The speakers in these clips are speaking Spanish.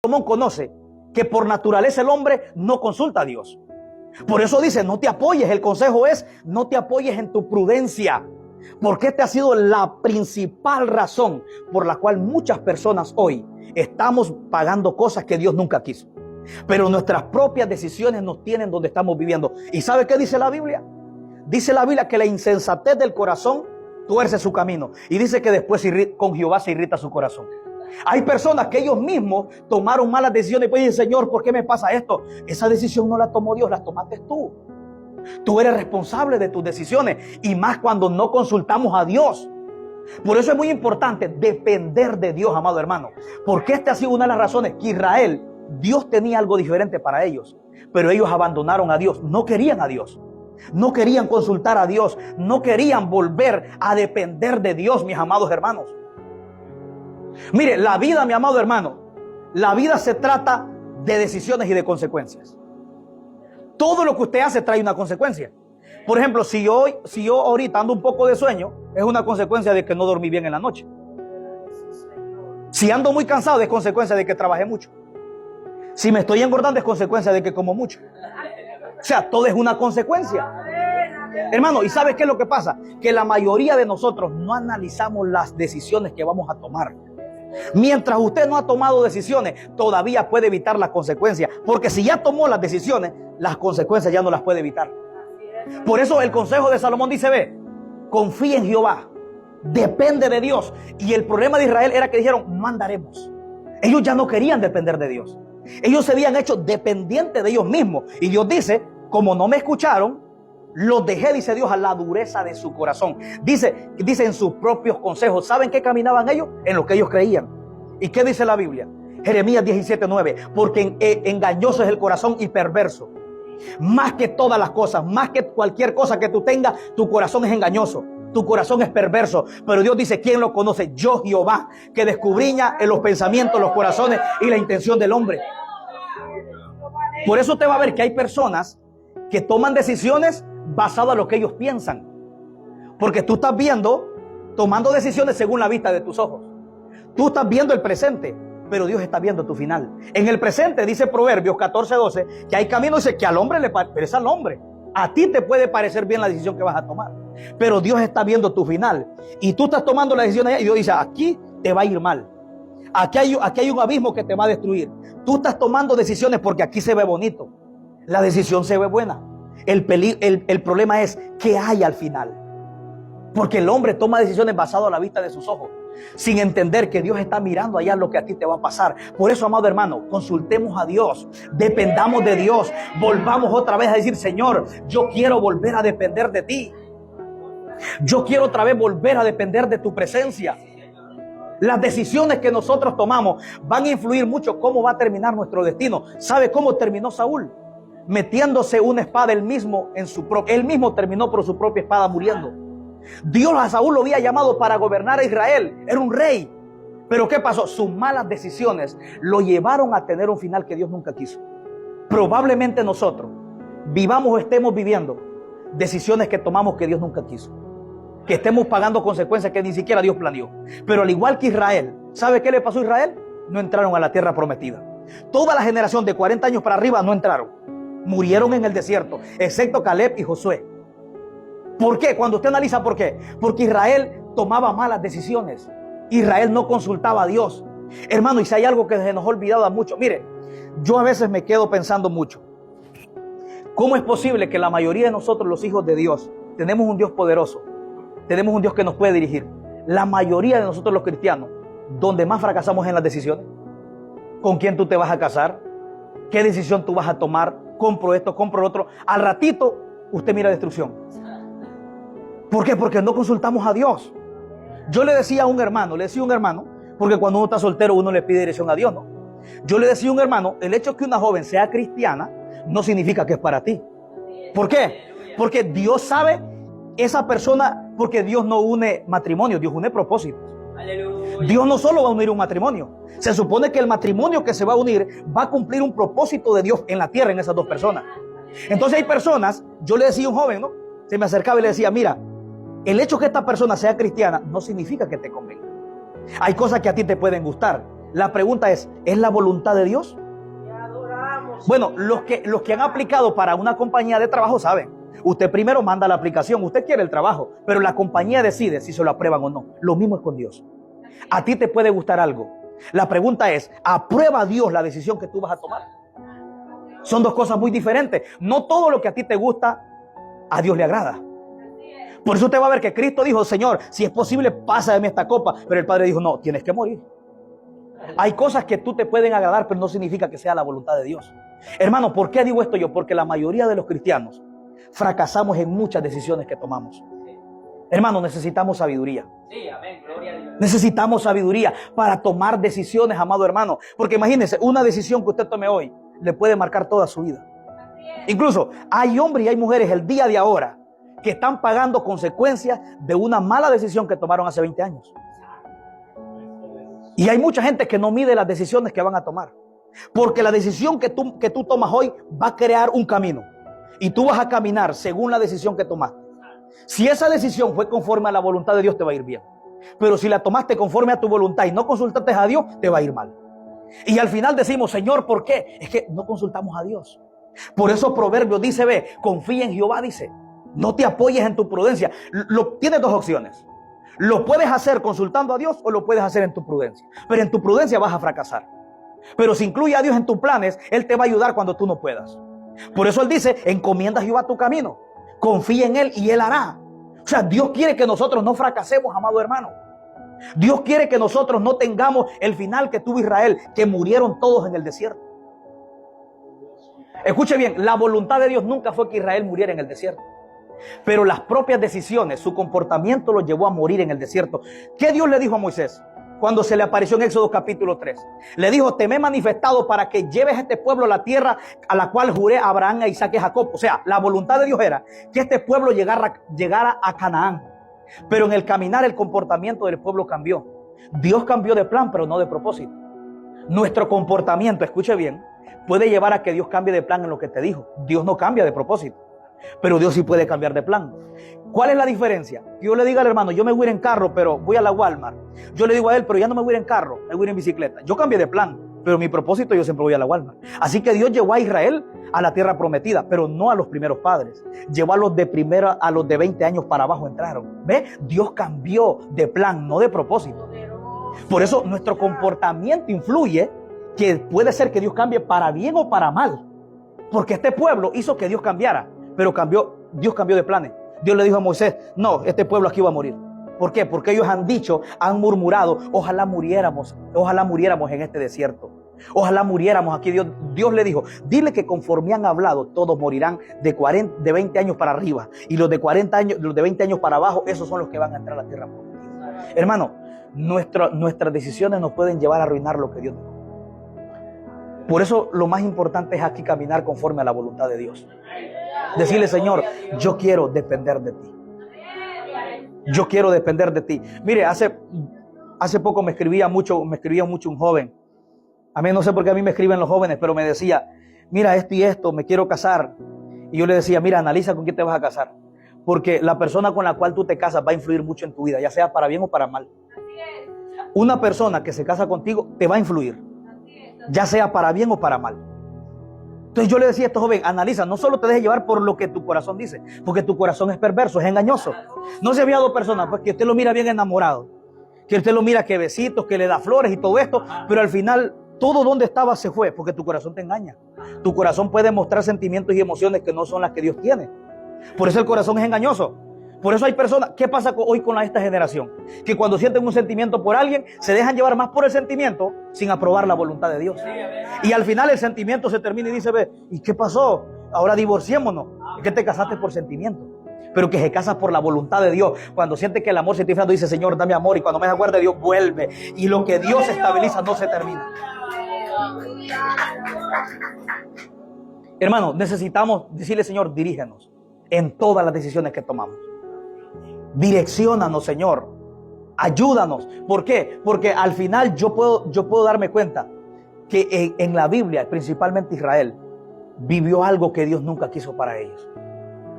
Salomón conoce que por naturaleza el hombre no consulta a Dios. Por eso dice, no te apoyes, el consejo es, no te apoyes en tu prudencia, porque esta ha sido la principal razón por la cual muchas personas hoy estamos pagando cosas que Dios nunca quiso. Pero nuestras propias decisiones nos tienen donde estamos viviendo. ¿Y sabe qué dice la Biblia? Dice la Biblia que la insensatez del corazón tuerce su camino. Y dice que después con Jehová se irrita su corazón. Hay personas que ellos mismos tomaron malas decisiones y pues dicen, Señor, ¿por qué me pasa esto? Esa decisión no la tomó Dios, la tomaste tú. Tú eres responsable de tus decisiones y más cuando no consultamos a Dios. Por eso es muy importante depender de Dios, amado hermano. Porque esta ha sido una de las razones que Israel, Dios tenía algo diferente para ellos. Pero ellos abandonaron a Dios, no querían a Dios. No querían consultar a Dios, no querían volver a depender de Dios, mis amados hermanos. Mire, la vida, mi amado hermano, la vida se trata de decisiones y de consecuencias. Todo lo que usted hace trae una consecuencia. Por ejemplo, si yo ahorita ando un poco de sueño, es una consecuencia de que no dormí bien en la noche. Si ando muy cansado, es consecuencia de que trabajé mucho. Si me estoy engordando, es consecuencia de que como mucho. O sea, todo es una consecuencia. Hermano, ¿y sabes qué es lo que pasa? Que la mayoría de nosotros no analizamos las decisiones que vamos a tomar. Mientras usted no ha tomado decisiones, todavía puede evitar las consecuencias. Porque si ya tomó las decisiones, las consecuencias ya no las puede evitar. Por eso el consejo de Salomón dice, ve, confía en Jehová, depende de Dios. Y el problema de Israel era que dijeron, no andaremos. Ellos ya no querían depender de Dios. Ellos se habían hecho dependientes de ellos mismos. Y Dios dice, como no me escucharon, los dejé, dice Dios, a la dureza de su corazón. Dice en sus propios consejos. ¿Saben qué caminaban ellos? En lo que ellos creían. ¿Y qué dice la Biblia? Jeremías 17:9. Porque engañoso es el corazón y perverso. Más que todas las cosas, más que cualquier cosa que tú tengas, tu corazón es engañoso. Tu corazón es perverso. Pero Dios dice, ¿quién lo conoce? Yo, Jehová, que descubriña en los pensamientos, los corazones y la intención del hombre. Por eso usted va a ver que hay personas que toman decisiones basadas en lo que ellos piensan. Porque tú estás tomando decisiones según la vista de tus ojos. Tú estás viendo el presente, pero Dios está viendo tu final. En el presente dice Proverbios 14:12 que hay caminos, dice que al hombre le parece al hombre. A ti te puede parecer bien la decisión que vas a tomar, pero Dios está viendo tu final. Y tú estás tomando la decisión y Dios dice, aquí te va a ir mal. Aquí hay un abismo que te va a destruir. Tú estás tomando decisiones porque aquí se ve bonito. La decisión se ve buena. El problema es qué hay al final. Porque el hombre toma decisiones basadas a la vista de sus ojos, sin entender que Dios está mirando allá lo que a ti te va a pasar. Por eso, amado hermano, consultemos a Dios, dependamos de Dios, volvamos otra vez a decir, Señor, yo quiero volver a depender de ti. Yo quiero otra vez volver a depender de tu presencia. Las decisiones que nosotros tomamos van a influir mucho cómo va a terminar nuestro destino. ¿Sabe cómo terminó Saúl? Metiéndose una espada él mismo terminó por su propia espada muriendo. Dios a Saúl lo había llamado para gobernar a Israel. Era un rey. Pero ¿qué pasó? Sus malas decisiones lo llevaron a tener un final que Dios nunca quiso. Probablemente nosotros vivamos o estemos viviendo decisiones que tomamos que Dios nunca quiso. Que estemos pagando consecuencias que ni siquiera Dios planeó. Pero al igual que Israel, ¿sabe qué le pasó a Israel? No entraron a la tierra prometida. Toda la generación de 40 años para arriba no entraron. Murieron en el desierto, excepto Caleb y Josué. ¿Por qué? Cuando usted analiza por qué. Porque Israel tomaba malas decisiones. Israel no consultaba a Dios. Hermano, y si hay algo que se nos ha olvidado a muchos. Mire, yo a veces me quedo pensando mucho. ¿Cómo es posible que la mayoría de nosotros, los hijos de Dios, tenemos un Dios poderoso? Tenemos un Dios que nos puede dirigir. La mayoría de nosotros los cristianos, donde más fracasamos en las decisiones. ¿Con quién tú te vas a casar? ¿Qué decisión tú vas a tomar? Compro esto, compro lo otro. Al ratito, usted mira destrucción. ¿Por qué? Porque no consultamos a Dios. Yo le decía a un hermano, porque cuando uno está soltero uno le pide dirección a Dios, ¿no? Yo le decía a un hermano, el hecho de que una joven sea cristiana no significa que es para ti. ¿Por qué? Porque Dios sabe esa persona, porque Dios no une matrimonio, Dios une propósitos. Aleluya. Dios no solo va a unir un matrimonio. Se supone que el matrimonio que se va a unir va a cumplir un propósito de Dios en la tierra en esas dos personas. Entonces hay personas, yo le decía a un joven, ¿no? Se me acercaba y le decía, mira, el hecho que esta persona sea cristiana no significa que te convenga. Hay cosas que a ti te pueden gustar, La pregunta es la voluntad de Dios? Bueno, los que han aplicado para una compañía de trabajo saben. Usted primero manda la aplicación, usted quiere el trabajo, pero la compañía decide si se lo aprueban o no. Lo mismo es con Dios. A ti te puede gustar algo. La pregunta es, ¿aprueba Dios la decisión que tú vas a tomar? Son dos cosas muy diferentes. No todo lo que a ti te gusta, a Dios le agrada. Por eso usted va a ver que Cristo dijo, Señor, si es posible, pasa de mí esta copa. Pero el Padre dijo, no, tienes que morir. Hay cosas que tú te pueden agradar, pero no significa que sea la voluntad de Dios. Hermano, ¿por qué digo esto yo? Porque la mayoría de los cristianos fracasamos en muchas decisiones que tomamos. Hermano, necesitamos sabiduría. Sí, amén, gloria a Dios. Necesitamos sabiduría para tomar decisiones, amado hermano. Porque imagínense, una decisión que usted tome hoy le puede marcar toda su vida. Incluso hay hombres y hay mujeres el día de ahora que están pagando consecuencias de una mala decisión que tomaron hace 20 años. Y hay mucha gente que no mide las decisiones que van a tomar. Porque la decisión que tú tomas hoy va a crear un camino. Y tú vas a caminar según la decisión que tomaste. Si esa decisión fue conforme a la voluntad de Dios, te va a ir bien. Pero si la tomaste conforme a tu voluntad y no consultaste a Dios, te va a ir mal. Y al final decimos, Señor, ¿por qué? Es que no consultamos a Dios. Por eso Proverbios dice, ve, confía en Jehová, dice. No te apoyes en tu prudencia. Tienes dos opciones. Lo puedes hacer consultando a Dios o lo puedes hacer en tu prudencia. Pero en tu prudencia vas a fracasar. Pero si incluye a Dios en tus planes, Él te va a ayudar cuando tú no puedas. Por eso Él dice, encomienda a Jehová tu camino. Confía en Él y Él hará. O sea, Dios quiere que nosotros no fracasemos, amado hermano. Dios quiere que nosotros no tengamos el final que tuvo Israel, que murieron todos en el desierto. Escuche bien, la voluntad de Dios nunca fue que Israel muriera en el desierto. Pero las propias decisiones, su comportamiento los llevó a morir en el desierto. ¿Qué Dios le dijo a Moisés cuando se le apareció en Éxodo capítulo 3? Le dijo, te me he manifestado para que lleves a este pueblo a la tierra a la cual juré a Abraham, a Isaac y a Jacob. O sea, la voluntad de Dios era que este pueblo llegara a Canaán. Pero en el caminar el comportamiento del pueblo cambió. Dios cambió de plan, pero no de propósito. Nuestro comportamiento, escuche bien, puede llevar a que Dios cambie de plan en lo que te dijo. Dios no cambia de propósito, pero Dios sí puede cambiar de plan. ¿Cuál es la diferencia? Que yo le diga al hermano, yo me voy a ir en carro, pero voy a la Walmart. Yo le digo a él, pero ya no me voy a ir en carro, me voy a ir en bicicleta. Yo cambié de plan, pero mi propósito yo siempre voy a la Walmart. Así que Dios llevó a Israel a la tierra prometida, pero no a los primeros padres. Llevó a los de 20 años para abajo entraron. ¿Ve? Dios cambió de plan, no de propósito. Por eso nuestro comportamiento influye, que puede ser que Dios cambie para bien o para mal. Porque este pueblo hizo que Dios cambiara, pero Dios cambió de planes. Dios le dijo a Moisés, no, este pueblo aquí va a morir. ¿Por qué? Porque ellos han dicho, han murmurado, ojalá muriéramos en este desierto. Ojalá muriéramos aquí. Dios le dijo, dile que conforme han hablado, todos morirán de 20 años para arriba. Y los de 40 años, los de 20 años para abajo, esos son los que van a entrar a la tierra prometida. Hermano, nuestras decisiones nos pueden llevar a arruinar lo que Dios nos da. Por eso lo más importante es aquí caminar conforme a la voluntad de Dios. Decirle, Señor, yo quiero depender de ti. Yo quiero depender de ti. Mire, hace poco me escribía mucho un joven. A mí no sé por qué a mí me escriben los jóvenes, pero me decía, mira esto y esto, me quiero casar. Y yo le decía, mira, analiza con quién te vas a casar. Porque la persona con la cual tú te casas va a influir mucho en tu vida, ya sea para bien o para mal. Una persona que se casa contigo te va a influir, ya sea para bien o para mal. Entonces yo le decía a estos jóvenes, analiza, no solo te dejes llevar por lo que tu corazón dice, porque tu corazón es perverso, es engañoso. No se había dos personas, pues que usted lo mira bien enamorado, que usted lo mira que besitos, que le da flores y todo esto, pero al final todo donde estaba se fue, porque tu corazón te engaña. Tu corazón puede mostrar sentimientos y emociones que no son las que Dios tiene. Por eso el corazón es engañoso. Por eso hay personas, ¿qué pasa hoy con esta generación? Que cuando sienten un sentimiento por alguien, se dejan llevar más por el sentimiento sin aprobar la voluntad de Dios. Y al final el sentimiento se termina y dice, ve, ¿y qué pasó? Ahora divorciémonos. Es que te casaste por sentimiento. Pero que se casas por la voluntad de Dios. Cuando siente que el amor se está inflando, dice, Señor, dame amor. Y cuando me acuerda de Dios, vuelve. Y lo que Dios estabiliza no se termina. Hermano, necesitamos decirle, Señor, dirígenos en todas las decisiones que tomamos. Direcciónanos, Señor. Ayúdanos. ¿Por qué? Porque al final yo puedo darme cuenta que en la Biblia, principalmente Israel, vivió algo que Dios nunca quiso para ellos.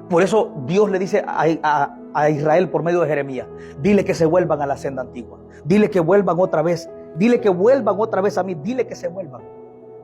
Por eso Dios le dice a Israel por medio de Jeremías, dile que se vuelvan a la senda antigua. Dile que vuelvan otra vez Dile que vuelvan otra vez a mí. Dile que se vuelvan.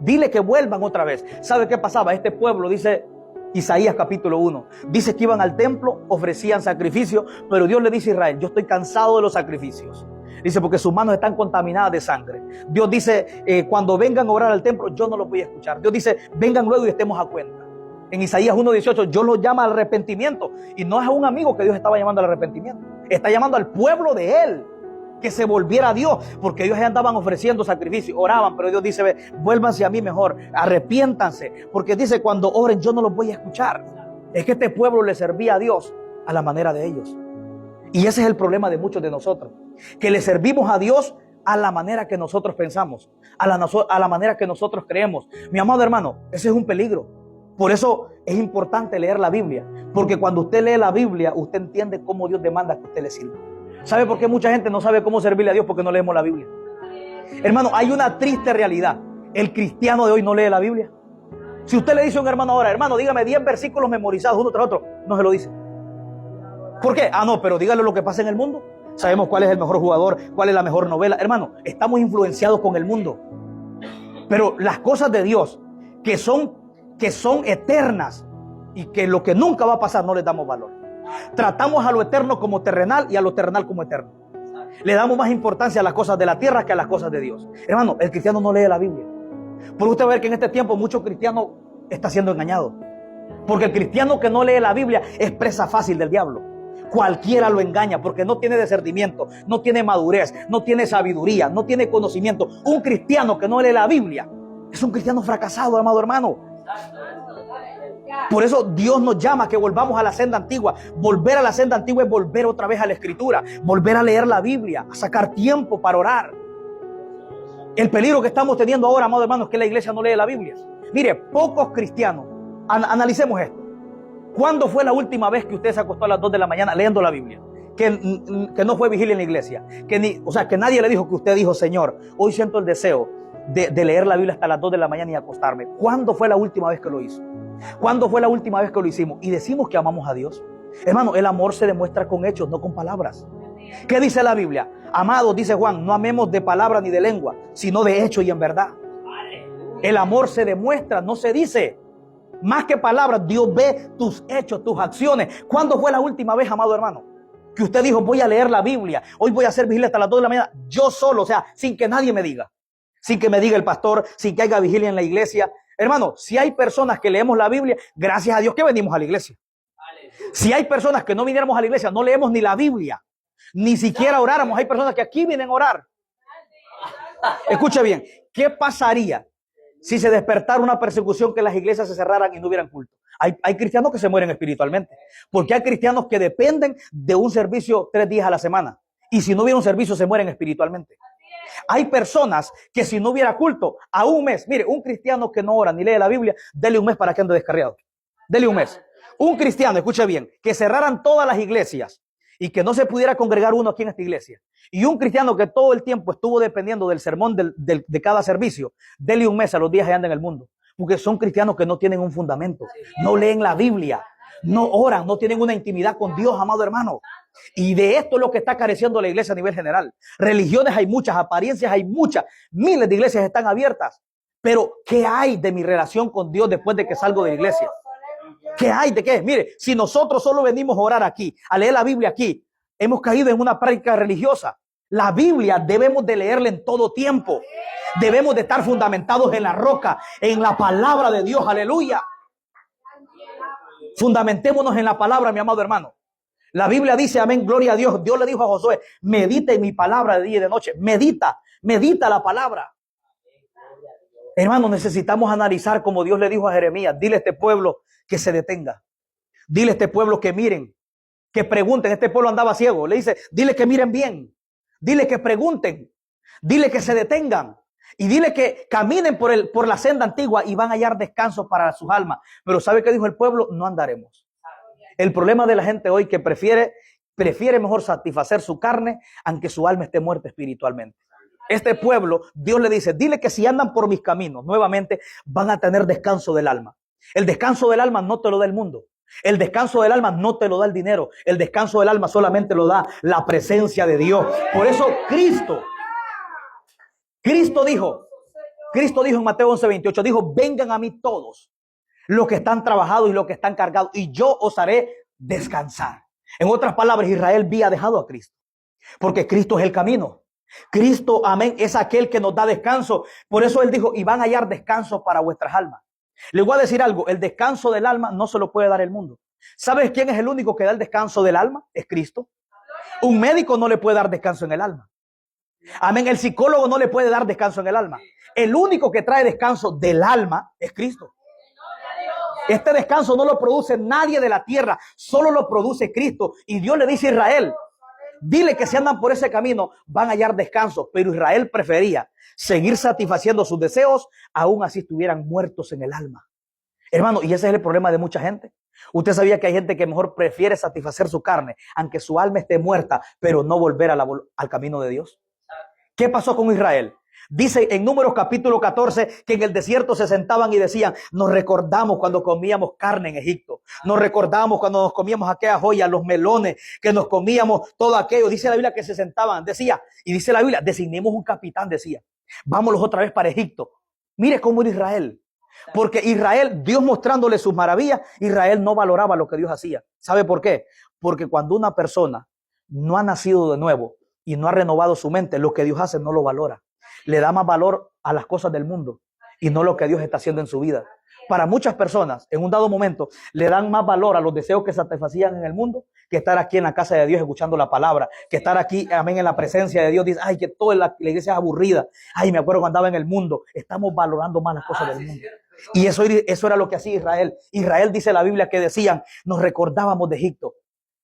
Dile que vuelvan otra vez. ¿Sabe qué pasaba? Este pueblo, dice Isaías capítulo 1, dice que iban al templo, ofrecían sacrificios, pero Dios le dice a Israel, yo estoy cansado de los sacrificios. Dice, porque sus manos están contaminadas de sangre. Dios dice, cuando vengan a orar al templo, yo no los voy a escuchar. Dios dice, vengan luego y estemos a cuenta. En Isaías 1:18, Dios los llama al arrepentimiento. Y no es a un amigo que Dios estaba llamando al arrepentimiento. Está llamando al pueblo de Él que se volviera a Dios, porque ellos andaban ofreciendo sacrificios, oraban, pero Dios dice, vuélvanse a mí mejor, arrepiéntanse, porque dice, cuando oren yo no los voy a escuchar. Es que este pueblo le servía a Dios a la manera de ellos. Y ese es el problema de muchos de nosotros, que le servimos a Dios a la manera que nosotros pensamos, a la manera que nosotros creemos. Mi amado hermano, ese es un peligro. Por eso es importante leer la Biblia, porque cuando usted lee la Biblia, usted entiende cómo Dios demanda que usted le sirva. ¿Sabe por qué mucha gente no sabe cómo servirle a Dios? Porque no leemos la Biblia. Hermano, hay una triste realidad. El cristiano de hoy no lee la Biblia. Si usted le dice a un hermano ahora, hermano, dígame 10 versículos memorizados uno tras otro, no se lo dice. ¿Por qué? No, pero dígale lo que pasa en el mundo. Sabemos cuál es el mejor jugador, cuál es la mejor novela. Hermano, estamos influenciados con el mundo. Pero las cosas de Dios, que son eternas y que lo que nunca va a pasar, no les damos valor. Tratamos a lo eterno como terrenal y a lo terrenal como eterno. Le damos más importancia a las cosas de la tierra que a las cosas de Dios. Hermano, el cristiano no lee la Biblia. Por usted ver que en este tiempo mucho cristiano está siendo engañado. Porque el cristiano que no lee la Biblia es presa fácil del diablo. Cualquiera lo engaña porque no tiene discernimiento, no tiene madurez, no tiene sabiduría, no tiene conocimiento. Un cristiano que no lee la Biblia es un cristiano fracasado, amado hermano. Por eso Dios nos llama a que volvamos a la senda antigua. Volver a la senda antigua es volver otra vez a la Escritura, volver a leer la Biblia, a sacar tiempo para orar. El peligro que estamos teniendo ahora, amado hermano, es que la iglesia no lee la Biblia. Mire, pocos cristianos, analicemos esto. ¿Cuándo fue la última vez que usted se acostó a las 2 de la mañana leyendo la Biblia? Que no fue vigilia en la iglesia. Que nadie le dijo que usted dijo, Señor, hoy siento el deseo de leer la Biblia hasta las 2 de la mañana y acostarme. ¿Cuándo fue la última vez que lo hizo? ¿Cuándo fue la última vez que lo hicimos? Y decimos que amamos a Dios. Hermano, el amor se demuestra con hechos, no con palabras. ¿Qué dice la Biblia? Amados, dice Juan, no amemos de palabra ni de lengua, sino de hecho y en verdad. El amor se demuestra, no se dice. Más que palabras, Dios ve tus hechos, tus acciones. ¿Cuándo fue la última vez, amado hermano, que usted dijo, voy a leer la Biblia, hoy voy a hacer vigilia hasta las 2 de la mañana, yo solo, o sea, sin que nadie me diga? Sin que me diga el pastor, sin que haya vigilia en la iglesia. Hermano, si hay personas que leemos la Biblia, gracias a Dios que venimos a la iglesia. Si hay personas que no viniéramos a la iglesia, no leemos ni la Biblia, ni siquiera oráramos. Hay personas que aquí vienen a orar. Escuche bien, ¿qué pasaría si se despertara una persecución, que las iglesias se cerraran y no hubieran culto? Hay cristianos que se mueren espiritualmente, porque hay cristianos que dependen de un servicio 3 días a la semana, y si no hubiera un servicio se mueren espiritualmente. Hay personas que si no hubiera culto, a un mes, mire, un cristiano que no ora ni lee la Biblia, dele un mes para que ande descarriado. Dele un mes. Un cristiano, escuche bien, que cerraran todas las iglesias y que no se pudiera congregar uno aquí en esta iglesia. Y un cristiano que todo el tiempo estuvo dependiendo del sermón de cada servicio, dele un mes a los días que anda en el mundo. Porque son cristianos que no tienen un fundamento, no leen la Biblia, no oran, no tienen una intimidad con Dios, amado hermano. Y de esto es lo que está careciendo la iglesia a nivel general. Religiones hay muchas, apariencias hay muchas, miles de iglesias están abiertas. Pero ¿qué hay de mi relación con Dios después de que salgo de la iglesia? ¿Qué hay de qué? Mire, si nosotros solo venimos a orar aquí, a leer la Biblia aquí, hemos caído en una práctica religiosa. La Biblia debemos de leerla en todo tiempo. Debemos de estar fundamentados en la roca, en la palabra de Dios. Aleluya. Fundamentémonos en la palabra, mi amado hermano. La Biblia dice, amén, gloria a Dios. Dios le dijo a Josué, medita en mi palabra de día y de noche. Medita la palabra. Hermano, necesitamos analizar como Dios le dijo a Jeremías. Dile a este pueblo que se detenga. Dile a este pueblo que miren, que pregunten. Este pueblo andaba ciego. Le dice, dile que miren bien. Dile que pregunten. Dile que se detengan. Y dile que caminen por la senda antigua y van a hallar descanso para sus almas. Pero ¿sabe qué dijo el pueblo? No andaremos. El problema de la gente hoy que prefiere mejor satisfacer su carne aunque su alma esté muerta espiritualmente. Este pueblo, Dios le dice, dile que si andan por mis caminos, nuevamente van a tener descanso del alma. El descanso del alma no te lo da el mundo. El descanso del alma no te lo da el dinero. El descanso del alma solamente lo da la presencia de Dios. Por eso Cristo Cristo dijo, Cristo dijo en Mateo 11:28, dijo, vengan a mí todos los que están trabajados y los que están cargados, y yo os haré descansar. En otras palabras, Israel había dejado a Cristo, porque Cristo es el camino. Cristo, amén, es aquel que nos da descanso. Por eso Él dijo, y van a hallar descanso para vuestras almas. Les voy a decir algo, el descanso del alma no se lo puede dar el mundo. ¿Sabes quién es el único que da el descanso del alma? Es Cristo. Un médico no le puede dar descanso en el alma. Amén, el psicólogo no le puede dar descanso en el alma. El único que trae descanso del alma es Cristo. Este descanso no lo produce nadie de la tierra, solo lo produce Cristo. Y Dios le dice a Israel, dile que si andan por ese camino van a hallar descanso. Pero Israel prefería seguir satisfaciendo sus deseos, aún así estuvieran muertos en el alma. Hermano, y ese es el problema de mucha gente. Usted sabía que hay gente que mejor prefiere satisfacer su carne, aunque su alma esté muerta, pero no volver al camino de Dios. ¿Qué pasó con Israel? Dice en Números capítulo 14 que en el desierto se sentaban y decían, nos recordamos cuando comíamos carne en Egipto. Nos recordamos cuando nos comíamos aquellas joyas, los melones, que nos comíamos todo aquello. Dice la Biblia que se sentaban, decía, y dice la Biblia, designemos un capitán, decía, vámonos otra vez para Egipto. Mire cómo era Israel. Porque Israel, Dios mostrándole sus maravillas, Israel no valoraba lo que Dios hacía. ¿Sabe por qué? Porque cuando una persona no ha nacido de nuevo y no ha renovado su mente, lo que Dios hace no lo valora. Le da más valor a las cosas del mundo y no lo que Dios está haciendo en su vida. Para muchas personas, en un dado momento, le dan más valor a los deseos que satisfacían en el mundo que estar aquí en la casa de Dios escuchando la palabra, que estar aquí, amén, en la presencia de Dios. Dice, ay, que toda la iglesia es aburrida. Ay, me acuerdo cuando andaba en el mundo. Estamos valorando más las cosas del mundo. Y eso era lo que hacía Israel. Israel, dice la Biblia, que decían, nos recordábamos de Egipto.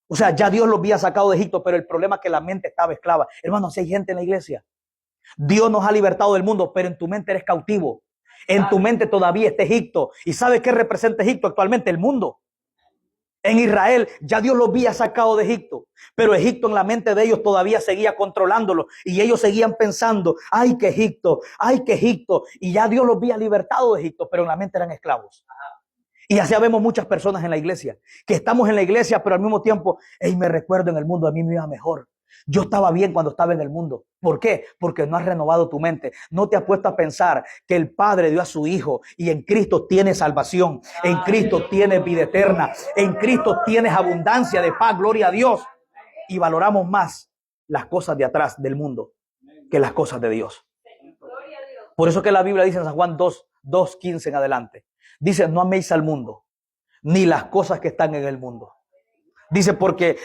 O sea, ya Dios los había sacado de Egipto, pero el problema es que la mente estaba esclava. Hermanos, si hay gente en la iglesia, Dios nos ha libertado del mundo, pero en tu mente eres cautivo. En tu mente todavía está Egipto. ¿Y sabes qué representa Egipto actualmente? El mundo. En Israel ya Dios los había sacado de Egipto, pero Egipto en la mente de ellos todavía seguía controlándolo y ellos seguían pensando, ay que Egipto, y ya Dios los había libertado de Egipto, pero en la mente eran esclavos. Y así vemos muchas personas en la iglesia, que estamos en la iglesia, pero al mismo tiempo, hey, me recuerdo en el mundo, a mí me iba mejor. Yo estaba bien cuando estaba en el mundo. ¿Por qué? Porque no has renovado tu mente. No te has puesto a pensar que el Padre dio a su Hijo y en Cristo tienes salvación. En Cristo tienes vida eterna. En Cristo tienes abundancia de paz, gloria a Dios. Y valoramos más las cosas de atrás del mundo que las cosas de Dios. Por eso que la Biblia dice en San Juan 2:15 en adelante. Dice, no améis al mundo, ni las cosas que están en el mundo. Dice porque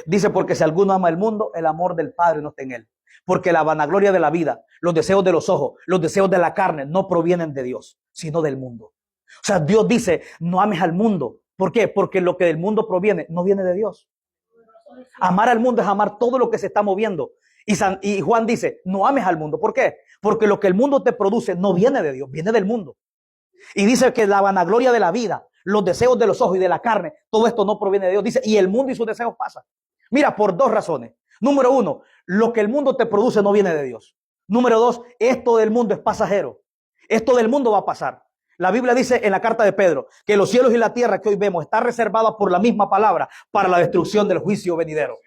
si alguno ama el mundo, el amor del Padre no está en él. Porque la vanagloria de la vida, los deseos de los ojos, los deseos de la carne, no provienen de Dios, sino del mundo. O sea, Dios dice, no ames al mundo. ¿Por qué? Porque lo que del mundo proviene, no viene de Dios. Amar al mundo es amar todo lo que se está moviendo. Y Juan dice, no ames al mundo. ¿Por qué? Porque lo que el mundo te produce no viene de Dios, viene del mundo. Y dice que la vanagloria de la vida, los deseos de los ojos y de la carne, todo esto no proviene de Dios. Dice, y el mundo y sus deseos pasan. Mira, por dos razones. Número uno, lo que el mundo te produce no viene de Dios. Número dos, esto del mundo es pasajero. Esto del mundo va a pasar. La Biblia dice en la carta de Pedro que los cielos y la tierra que hoy vemos está reservada por la misma palabra para la destrucción del juicio venidero.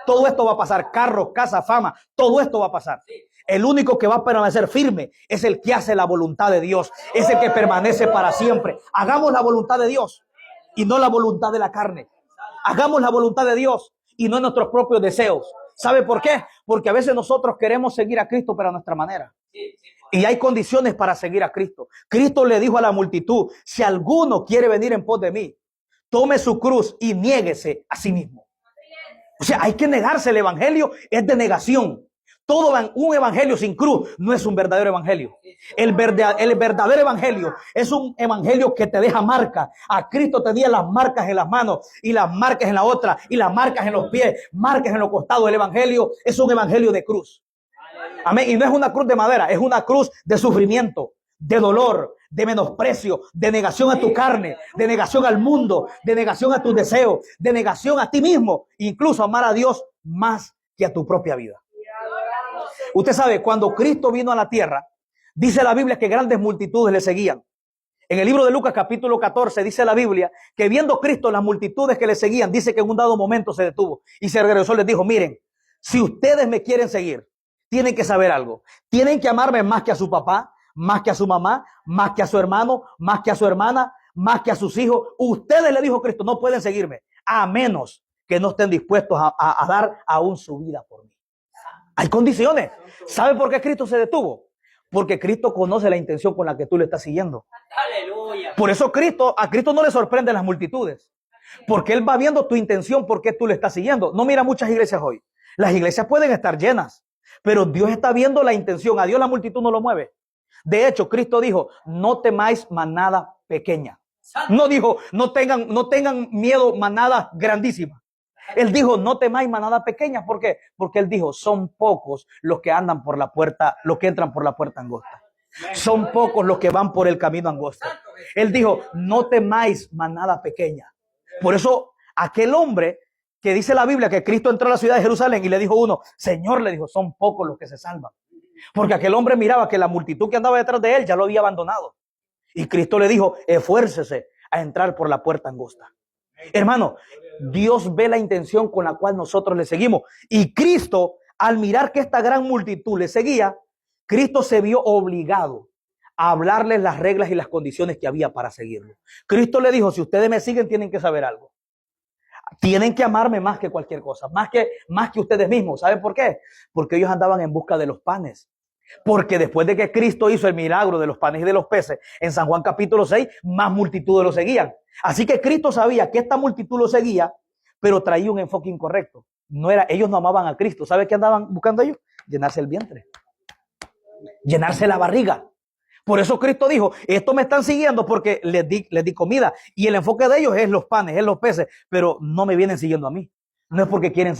Todo esto va a pasar, carros, casa, fama, todo esto va a pasar. El único que va a permanecer firme es el que hace la voluntad de Dios, es el que permanece para siempre. Hagamos la voluntad de Dios y no la voluntad de la carne. Hagamos la voluntad de Dios y no nuestros propios deseos. ¿Sabe por qué? Porque a veces nosotros queremos seguir a Cristo, pero a nuestra manera. Y hay condiciones para seguir a Cristo. Cristo le dijo a la multitud, si alguno quiere venir en pos de mí, tome su cruz y niéguese a sí mismo. O sea, hay que negarse. El evangelio es de negación. Un evangelio sin cruz no es un verdadero evangelio. El verdadero evangelio es un evangelio que te deja marca. A Cristo tenía las marcas en las manos y las marcas en la otra y las marcas en los pies, marcas en los costados. El evangelio es un evangelio de cruz. Amén. Y no es una cruz de madera, es una cruz de sufrimiento, de dolor, de menosprecio, de negación a tu carne, de negación al mundo, de negación a tus deseos, de negación a ti mismo, incluso amar a Dios más que a tu propia vida. Usted sabe, cuando Cristo vino a la tierra, dice la Biblia que grandes multitudes le seguían. En el libro de Lucas capítulo 14 dice la Biblia que viendo Cristo las multitudes que le seguían, dice que en un dado momento se detuvo y se regresó y les dijo, miren, si ustedes me quieren seguir, tienen que saber algo. Tienen que amarme más que a su papá, más que a su mamá, más que a su hermano, más que a su hermana, más que a sus hijos. Ustedes, le dijo Cristo, no pueden seguirme a menos que no estén dispuestos a dar aún su vida por mí. Hay condiciones. ¿Sabe por qué Cristo se detuvo? Porque Cristo conoce la intención con la que tú le estás siguiendo. Aleluya. Por eso a Cristo no le sorprenden las multitudes. Porque Él va viendo tu intención, por qué tú le estás siguiendo. No mira muchas iglesias hoy. Las iglesias pueden estar llenas, pero Dios está viendo la intención. A Dios la multitud no lo mueve. De hecho, Cristo dijo, no temáis manada pequeña. No dijo, no tengan miedo manada grandísima. Él dijo, no temáis manada pequeña. ¿Por qué? Porque Él dijo, son pocos los que andan por la puerta, los que entran por la puerta angosta. Son pocos los que van por el camino angosto. Él dijo, no temáis manada pequeña. Por eso, aquel hombre que dice la Biblia que Cristo entró a la ciudad de Jerusalén y le dijo uno, Señor, le dijo, son pocos los que se salvan. Porque aquel hombre miraba que la multitud que andaba detrás de él ya lo había abandonado. Y Cristo le dijo, esfuércese a entrar por la puerta angosta. Hermano, Dios ve la intención con la cual nosotros le seguimos. Y Cristo, al mirar que esta gran multitud le seguía, Cristo se vio obligado a hablarles las reglas y las condiciones que había para seguirlo. Cristo le dijo, si ustedes me siguen, tienen que saber algo. Tienen que amarme más que cualquier cosa, más que ustedes mismos. ¿Saben por qué? Porque ellos andaban en busca de los panes. Porque después de que Cristo hizo el milagro de los panes y de los peces, en San Juan capítulo 6, más multitudes lo seguían. Así que Cristo sabía que esta multitud lo seguía, pero traía un enfoque incorrecto. Ellos no amaban a Cristo. ¿Sabe qué andaban buscando ellos? Llenarse el vientre, llenarse la barriga. Por eso Cristo dijo, esto me están siguiendo porque les di comida. Y el enfoque de ellos es los panes, es los peces, pero no me vienen siguiendo a mí. No es porque quieren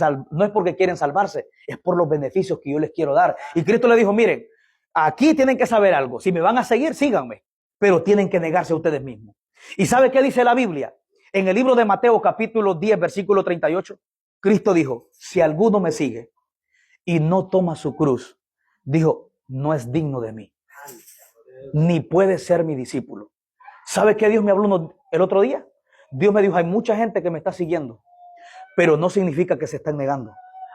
salvarse, es por los beneficios que yo les quiero dar. Y Cristo le dijo, miren, aquí tienen que saber algo. Si me van a seguir, síganme, pero tienen que negarse a ustedes mismos. ¿Y sabe qué dice la Biblia? En el libro de Mateo capítulo 10, versículo 38, Cristo dijo, si alguno me sigue y no toma su cruz, dijo, no es digno de mí, ni puede ser mi discípulo. ¿Sabe qué Dios me habló el otro día? Dios me dijo, hay mucha gente que me está siguiendo, pero no significa que se están negando.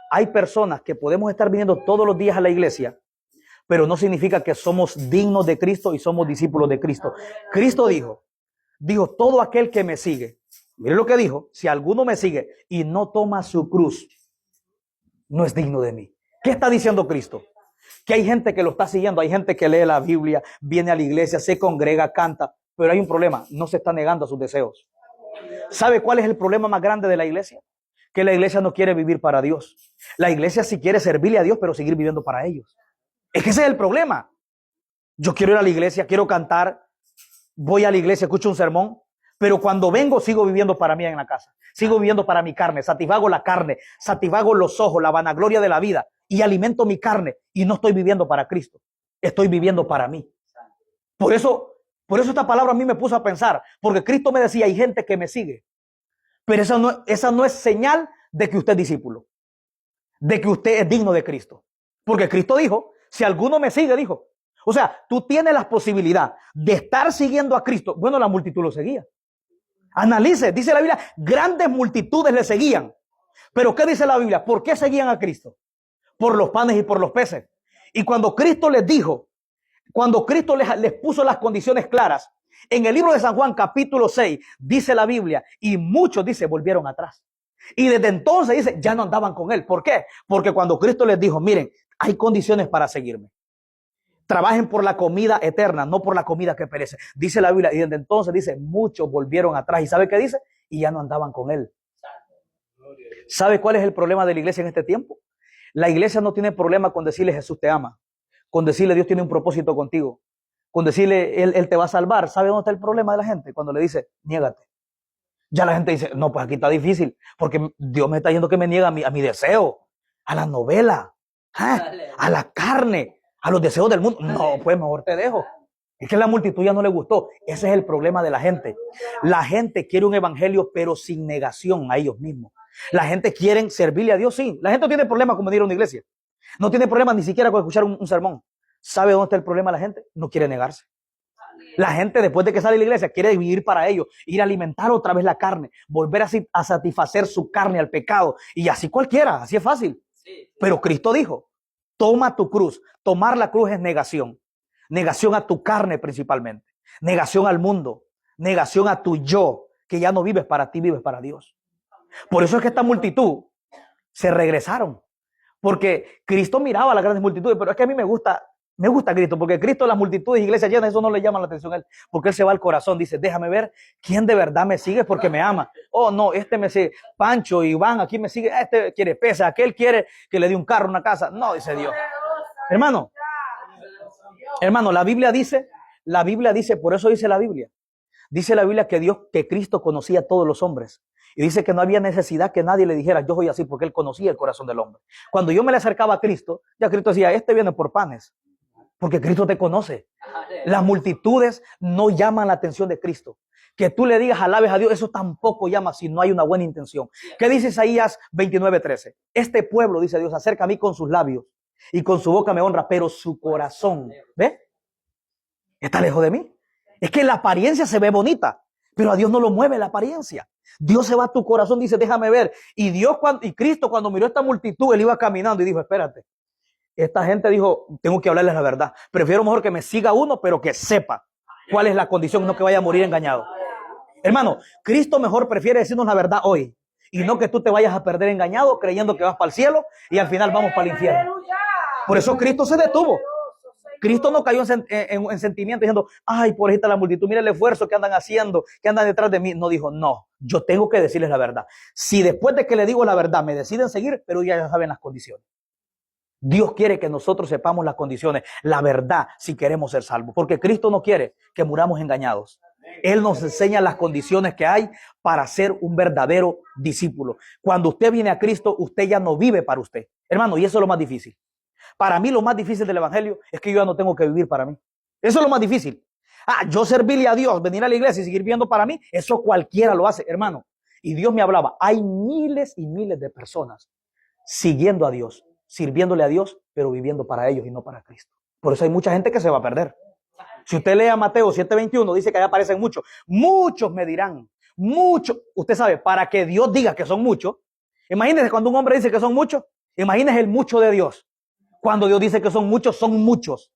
Hay personas que podemos estar viniendo todos los días a la iglesia, pero no significa que somos dignos de Cristo y somos discípulos de Cristo. Cristo dijo, todo aquel que me sigue, mire lo que dijo, si alguno me sigue y no toma su cruz, no es digno de mí. ¿Qué está diciendo Cristo? Que hay gente que lo está siguiendo, hay gente que lee la Biblia, viene a la iglesia, se congrega, canta, pero hay un problema, no se está negando a sus deseos. ¿Sabe cuál es el problema más grande de la iglesia? Que la iglesia no quiere vivir para Dios. La iglesia sí quiere servirle a Dios, pero seguir viviendo para ellos. Es que ese es el problema. Yo quiero ir a la iglesia, quiero cantar, voy a la iglesia, escucho un sermón, pero cuando vengo sigo viviendo para mí en la casa. Sigo viviendo para mi carne, satisfago la carne, satisfago los ojos, la vanagloria de la vida y alimento mi carne y no estoy viviendo para Cristo. Estoy viviendo para mí. Por eso esta palabra a mí me puso a pensar, porque Cristo me decía, hay gente que me sigue, pero esa no es señal de que usted es discípulo, de que usted es digno de Cristo. Porque Cristo dijo, si alguno me sigue, dijo. O sea, tú tienes la posibilidad de estar siguiendo a Cristo. Bueno, la multitud lo seguía. Analice, dice la Biblia, grandes multitudes le seguían. Pero ¿qué dice la Biblia? ¿Por qué seguían a Cristo? Por los panes y por los peces. Y cuando Cristo les dijo, cuando Cristo les puso las condiciones claras, en el libro de San Juan capítulo 6, dice la Biblia, y muchos, dice, volvieron atrás. Y desde entonces, dice, ya no andaban con él. ¿Por qué? Porque cuando Cristo les dijo, miren, hay condiciones para seguirme. Trabajen por la comida eterna, no por la comida que perece. Dice la Biblia, y desde entonces, dice, muchos volvieron atrás. ¿Y sabe qué dice? Y ya no andaban con él. ¿Sabe cuál es el problema de la iglesia en este tiempo? La iglesia no tiene problema con decirle Jesús te ama, con decirle Dios tiene un propósito contigo, con decirle Él te va a salvar. ¿Sabe dónde está el problema de la gente? Cuando le dice, niégate. Ya la gente dice, no, pues aquí está difícil, porque Dios me está diciendo que me niega a mi deseo, a la novela, a la carne, a los deseos del mundo. No, pues mejor te dejo. Es que a la multitud ya no le gustó. Ese es el problema de la gente. La gente quiere un evangelio, pero sin negación a ellos mismos. La gente quiere servirle a Dios, sí. La gente no tiene problema con venir a una iglesia. No tiene problema ni siquiera con escuchar un sermón. ¿Sabe dónde está el problema de la gente? No quiere negarse. La gente después de que sale de la iglesia quiere vivir para ellos, ir a alimentar otra vez la carne, volver a satisfacer su carne al pecado. Y así cualquiera, así es fácil. Pero Cristo dijo, Toma tu cruz. Tomar la cruz es negación. Negación a tu carne principalmente. Negación al mundo. Negación a tu yo, que ya no vives para ti, vives para Dios. Por eso es que esta multitud se regresaron. Porque Cristo miraba a las grandes multitudes, pero es que a mí me gusta Cristo, porque Cristo, las multitudes, iglesias llenas, eso no le llama la atención a él, porque él se va al corazón, dice, déjame ver quién de verdad me sigue porque me ama. Oh, no, este me sigue, Pancho, Iván, aquí me sigue, este quiere pesa, aquel quiere que le dé un carro, una casa. No, dice Dios. Hermano, la Biblia dice, por eso dice la Biblia que Cristo conocía a todos los hombres. Y dice que no había necesidad que nadie le dijera, yo soy así, porque él conocía el corazón del hombre. Cuando yo me le acercaba a Cristo, ya Cristo decía, este viene por panes, porque Cristo te conoce. Las multitudes no llaman la atención de Cristo. Que tú le digas alabes a Dios, eso tampoco llama si no hay una buena intención. ¿Qué dice Isaías 29:13? Este pueblo, dice Dios, acerca a mí con sus labios y con su boca me honra, pero su corazón, ¿ve? Está lejos de mí. Es que la apariencia se ve bonita, pero a Dios no lo mueve la apariencia. Dios se va a tu corazón, dice, déjame ver. Y Cristo cuando miró a esta multitud, él iba caminando y dijo, espérate. Esta gente dijo, tengo que hablarles la verdad. Prefiero mejor que me siga uno, pero que sepa cuál es la condición, no que vaya a morir engañado. Hermano, Cristo mejor prefiere decirnos la verdad hoy y no que tú te vayas a perder engañado creyendo que vas para el cielo y al final vamos para el infierno. Por eso Cristo se detuvo. Cristo no cayó en sentimiento diciendo, ay, pobrecita la multitud, mira el esfuerzo que andan haciendo, que andan detrás de mí. No dijo, no, yo tengo que decirles la verdad. Si después de que le digo la verdad me deciden seguir, pero ya saben las condiciones. Dios quiere que nosotros sepamos las condiciones, la verdad, si queremos ser salvos. Porque Cristo no quiere que muramos engañados. Él nos enseña las condiciones que hay para ser un verdadero discípulo. Cuando usted viene a Cristo, usted ya no vive para usted. Hermano, y eso es lo más difícil. Para mí lo más difícil del evangelio es que yo ya no tengo que vivir para mí. Eso es lo más difícil. Yo servirle a Dios, venir a la iglesia y seguir viviendo para mí, eso cualquiera lo hace, hermano. Y Dios me hablaba, hay miles y miles de personas siguiendo a Dios, sirviéndole a Dios, pero viviendo para ellos y no para Cristo. Por eso hay mucha gente que se va a perder. Si usted lee a Mateo 7:21, dice que allá aparecen muchos. Muchos me dirán, muchos. Usted sabe, para que Dios diga que son muchos, imagínese cuando un hombre dice que son muchos, imagínese el mucho de Dios. Cuando Dios dice que son muchos, son muchos.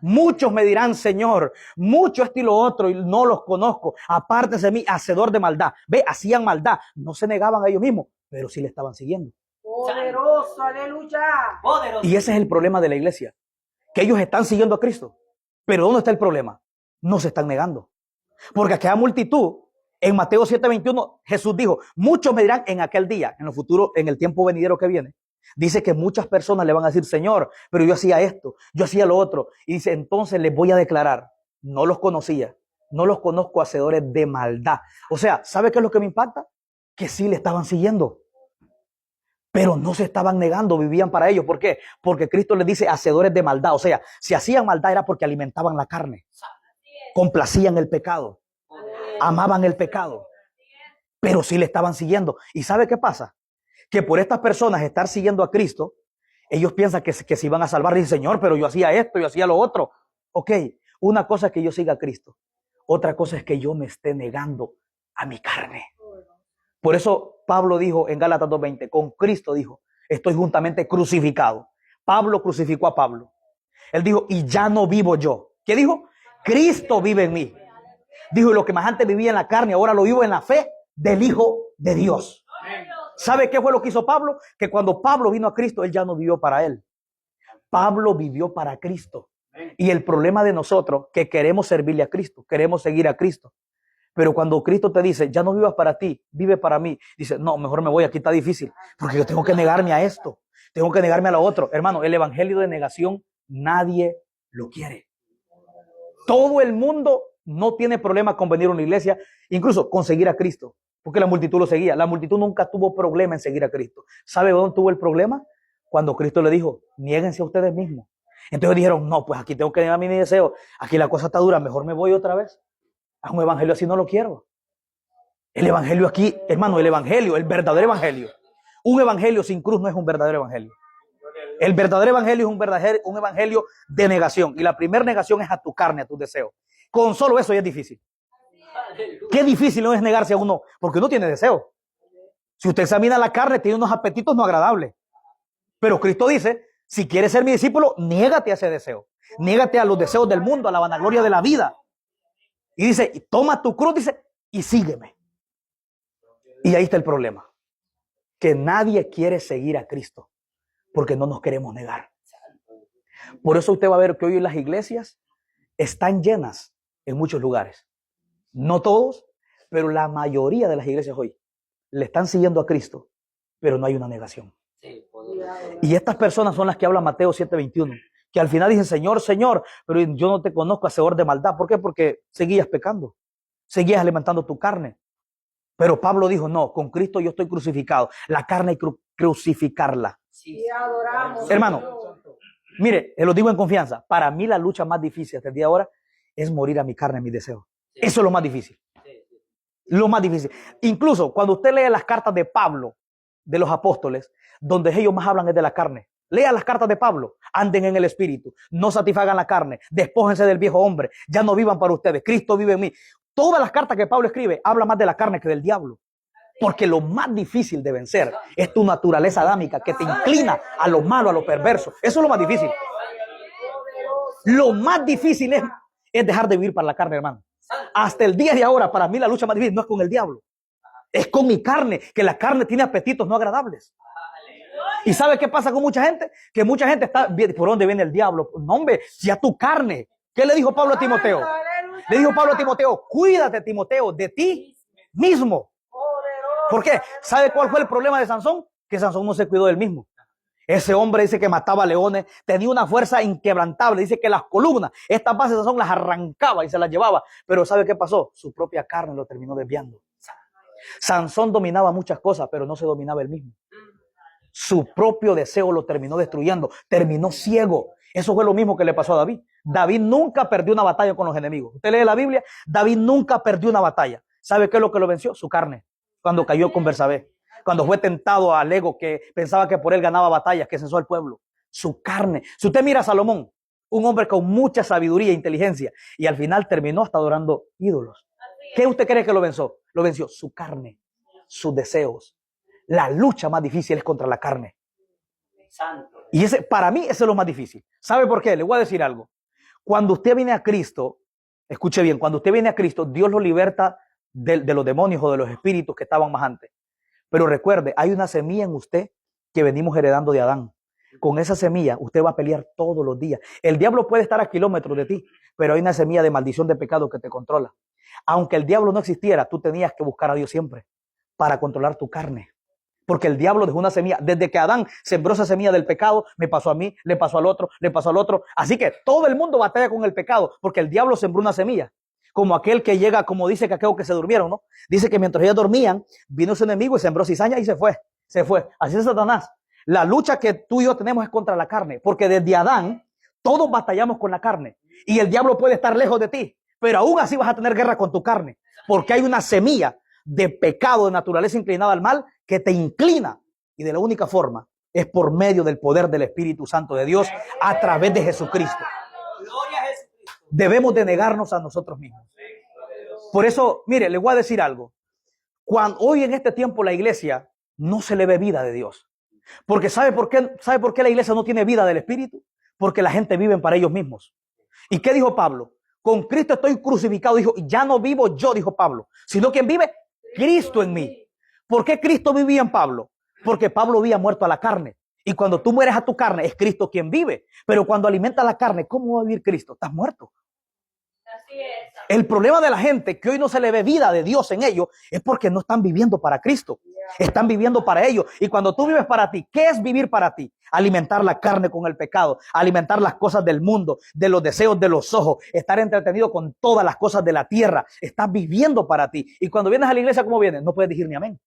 Muchos me dirán, Señor, mucho esto y lo otro, y no los conozco. Apártese de mí, hacedor de maldad. Ve, hacían maldad. No se negaban a ellos mismos, pero sí le estaban siguiendo. Poderoso, aleluya. Poderoso. Y ese es el problema de la iglesia. Que ellos están siguiendo a Cristo. Pero ¿dónde está el problema? No se están negando. Porque aquella multitud, en Mateo 7:21, Jesús dijo, muchos me dirán en aquel día, en el futuro, en el tiempo venidero que viene. Dice que muchas personas le van a decir, Señor, pero yo hacía esto, yo hacía lo otro. Y dice, entonces les voy a declarar, no los conocía, no los conozco, hacedores de maldad. O sea, ¿sabe qué es lo que me impacta? Que sí le estaban siguiendo, pero no se estaban negando, vivían para ellos. ¿Por qué? Porque Cristo les dice hacedores de maldad. O sea, si hacían maldad era porque alimentaban la carne, complacían el pecado, amaban el pecado, pero sí le estaban siguiendo. ¿Y sabe qué pasa? Que por estas personas estar siguiendo a Cristo, ellos piensan que se iban a salvar. Dicen, Señor, pero yo hacía esto, yo hacía lo otro. Ok, una cosa es que yo siga a Cristo. Otra cosa es que yo me esté negando a mi carne. Por eso Pablo dijo en Gálatas 2:20, con Cristo dijo, estoy juntamente crucificado. Pablo crucificó a Pablo. Él dijo, y ya no vivo yo. ¿Qué dijo? Cristo vive en mí. Dijo, y lo que más antes vivía en la carne, ahora lo vivo en la fe del Hijo de Dios. ¿Sabe qué fue lo que hizo Pablo? Que cuando Pablo vino a Cristo, él ya no vivió para él. Pablo vivió para Cristo. Y el problema de nosotros, que queremos servirle a Cristo, queremos seguir a Cristo. Pero cuando Cristo te dice, ya no vivas para ti, vive para mí. Dice, no, mejor me voy, aquí está difícil. Porque yo tengo que negarme a esto. Tengo que negarme a lo otro. Hermano, el evangelio de negación, nadie lo quiere. Todo el mundo no tiene problema con venir a una iglesia, incluso con seguir a Cristo. Porque la multitud lo seguía. La multitud nunca tuvo problema en seguir a Cristo. ¿Sabe dónde tuvo el problema? Cuando Cristo le dijo, niéguense a ustedes mismos. Entonces dijeron, no, pues aquí tengo que negar mi deseo. Aquí la cosa está dura, mejor me voy otra vez. A un evangelio así no lo quiero. El evangelio aquí, hermano, el evangelio, el verdadero evangelio. Un evangelio sin cruz no es un verdadero evangelio. El verdadero evangelio es un evangelio de negación. Y la primera negación es a tu carne, a tus deseos. Con solo eso ya es difícil. Qué difícil no es negarse a uno, porque uno tiene deseo. Si usted examina la carne, tiene unos apetitos no agradables. Pero Cristo dice, Si quieres ser mi discípulo, niégate a ese deseo. Niégate a los deseos del mundo, a la vanagloria de la vida. Y dice, toma tu cruz, dice, y sígueme. Y ahí está el problema. Que nadie quiere seguir a Cristo porque no nos queremos negar. Por eso usted va a ver que hoy las iglesias están llenas en muchos lugares. No todos, pero la mayoría de las iglesias hoy le están siguiendo a Cristo, pero no hay una negación. Y estas personas son las que habla Mateo 7:21, que al final dicen, Señor, Señor, pero yo no te conozco, hacedor de maldad. ¿Por qué? Porque seguías pecando, seguías alimentando tu carne. Pero Pablo dijo, no, con Cristo yo estoy crucificado. La carne hay que crucificarla. Sí, adoramos. Hermano, mire, lo digo en confianza, para mí la lucha más difícil hasta el día de ahora es morir a mi carne, a mis deseos. Eso es lo más difícil. Lo más difícil. Incluso cuando usted lee las cartas de Pablo, de los apóstoles, donde ellos más hablan es de la carne. Lea las cartas de Pablo, anden en el espíritu, no satisfagan la carne, despójense del viejo hombre, ya no vivan para ustedes, Cristo vive en mí. Todas las cartas que Pablo escribe habla más de la carne que del diablo. Porque lo más difícil de vencer es tu naturaleza adámica que te inclina a lo malo, a lo perverso. Eso es lo más difícil. Lo más difícil es dejar de vivir para la carne, hermano. Hasta el día de ahora, para mí la lucha más difícil no es con el diablo. Es con mi carne, que la carne tiene apetitos no agradables. ¿Y sabe qué pasa con mucha gente? Que mucha gente está, ¿por dónde viene el diablo? No, hombre, ya tu carne. ¿Qué le dijo Pablo a Timoteo? Le dijo Pablo a Timoteo, cuídate, Timoteo, de ti mismo. ¿Por qué? ¿Sabe cuál fue el problema de Sansón? Que Sansón no se cuidó del mismo. Ese hombre dice que mataba leones, tenía una fuerza inquebrantable. Dice que las columnas, estas bases de Sansón las arrancaba y se las llevaba. Pero ¿sabe qué pasó? Su propia carne lo terminó desviando. Sansón dominaba muchas cosas, pero no se dominaba él mismo. Su propio deseo lo terminó destruyendo, terminó ciego. Eso fue lo mismo que le pasó a David. David nunca perdió una batalla con los enemigos. Usted lee la Biblia, David nunca perdió una batalla. ¿Sabe qué es lo que lo venció? Su carne. Cuando cayó con Bersabé, cuando fue tentado al ego que pensaba que por él ganaba batallas, que censó al pueblo. Su carne. Si usted mira a Salomón, un hombre con mucha sabiduría e inteligencia, y al final terminó hasta adorando ídolos. ¿Qué usted cree que lo venció? Lo venció su carne, sus deseos. La lucha más difícil es contra la carne. Y para mí, ese es lo más difícil. ¿Sabe por qué? Le voy a decir algo. Cuando usted viene a Cristo, escuche bien, cuando usted viene a Cristo, Dios lo liberta de los demonios o de los espíritus que estaban más antes. Pero recuerde, hay una semilla en usted que venimos heredando de Adán. Con esa semilla usted va a pelear todos los días. El diablo puede estar a kilómetros de ti, pero hay una semilla de maldición, de pecado que te controla. Aunque el diablo no existiera, tú tenías que buscar a Dios siempre para controlar tu carne. Porque el diablo dejó una semilla. Desde que Adán sembró esa semilla del pecado, me pasó a mí, le pasó al otro, le pasó al otro. Así que todo el mundo batalla con el pecado, porque el diablo sembró una semilla. Como aquel que llega, como dice que aquellos que se durmieron, ¿no? Dice que mientras ellos dormían, vino su enemigo y sembró cizaña y se fue. Se fue. Así es Satanás. La lucha que tú y yo tenemos es contra la carne. Porque desde Adán, todos batallamos con la carne. Y el diablo puede estar lejos de ti, pero aún así vas a tener guerra con tu carne. Porque hay una semilla de pecado, de naturaleza inclinada al mal, que te inclina. Y de la única forma es por medio del poder del Espíritu Santo de Dios a través de Jesucristo. Debemos de negarnos a nosotros mismos. Por eso, mire, les voy a decir algo. Hoy en este tiempo la iglesia no se le ve vida de Dios. Porque ¿sabe por qué la iglesia no tiene vida del Espíritu? Porque la gente vive para ellos mismos. ¿Y qué dijo Pablo? Con Cristo estoy crucificado. Dijo, ya no vivo yo, dijo Pablo, sino quien vive, Cristo en mí. ¿Por qué Cristo vivía en Pablo? Porque Pablo había muerto a la carne. Y cuando tú mueres a tu carne, es Cristo quien vive. Pero cuando alimentas la carne, ¿cómo va a vivir Cristo? Estás muerto. Así es. El problema de la gente que hoy no se le ve vida de Dios en ellos es porque no están viviendo para Cristo. Están viviendo para ellos. Y cuando tú vives para ti, ¿qué es vivir para ti? Alimentar la carne con el pecado, alimentar las cosas del mundo, de los deseos de los ojos, estar entretenido con todas las cosas de la tierra. Estás viviendo para ti. Y cuando vienes a la iglesia, ¿cómo vienes? No puedes decir ni amén.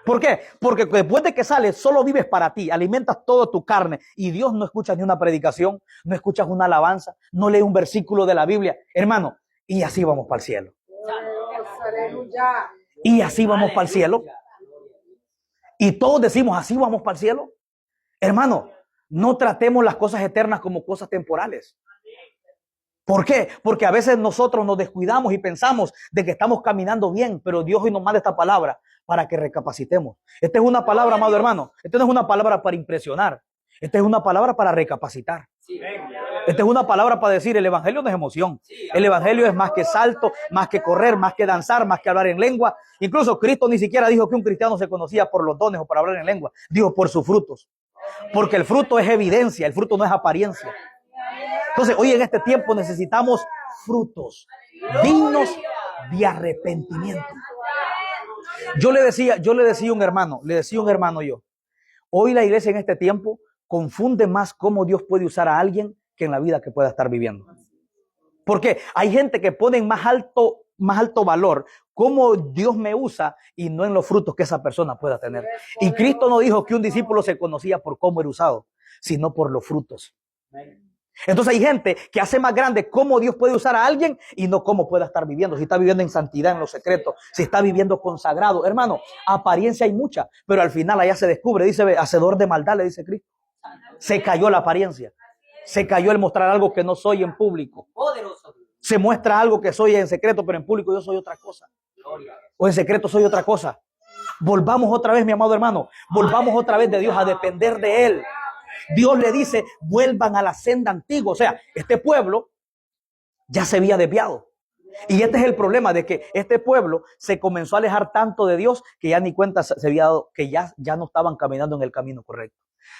¿Por qué? Porque después de que sales, solo vives para ti, alimentas toda tu carne y Dios no escucha ni una predicación, no escuchas una alabanza, no lees un versículo de la Biblia. Hermano, y así vamos para el cielo. Y así vamos para el cielo. Y todos decimos, así vamos para el cielo. Hermano, no tratemos las cosas eternas como cosas temporales. ¿Por qué? Porque a veces nosotros nos descuidamos y pensamos de que estamos caminando bien, pero Dios hoy nos manda esta palabra para que recapacitemos. Esta es una palabra, amado hermano. Esta no es una palabra para impresionar. Esta es una palabra para recapacitar. Esta es una palabra para decir, el evangelio no es emoción. El evangelio es más que salto, más que correr, más que danzar, más que hablar en lengua. Incluso Cristo ni siquiera dijo que un cristiano se conocía por los dones o por hablar en lengua. Dijo por sus frutos. Porque el fruto es evidencia, el fruto no es apariencia. Entonces, hoy en este tiempo necesitamos frutos dignos de arrepentimiento. Yo le decía a un hermano yo, hoy la iglesia en este tiempo confunde más cómo Dios puede usar a alguien que en la vida que pueda estar viviendo. Porque hay gente que pone en más alto valor cómo Dios me usa y no en los frutos que esa persona pueda tener. Y Cristo no dijo que un discípulo se conocía por cómo era usado, sino por los frutos. Entonces hay gente que hace más grande cómo Dios puede usar a alguien y no cómo pueda estar viviendo. Si está viviendo en santidad, en los secretos, si está viviendo consagrado. Hermano, apariencia hay mucha, pero al final allá se descubre, dice, hacedor de maldad, le dice Cristo. Se cayó la apariencia. Se cayó el mostrar algo que no soy en público. Se muestra algo que soy en secreto, pero en público yo soy otra cosa. O en secreto soy otra cosa. Volvamos otra vez, mi amado hermano. Volvamos otra vez de Dios a depender de Él. Dios le dice, vuelvan a la senda antigua. O sea, este pueblo ya se había desviado. Y este es el problema de que este pueblo se comenzó a alejar tanto de Dios que ya ni cuenta se había dado, que ya no estaban caminando en el camino correcto.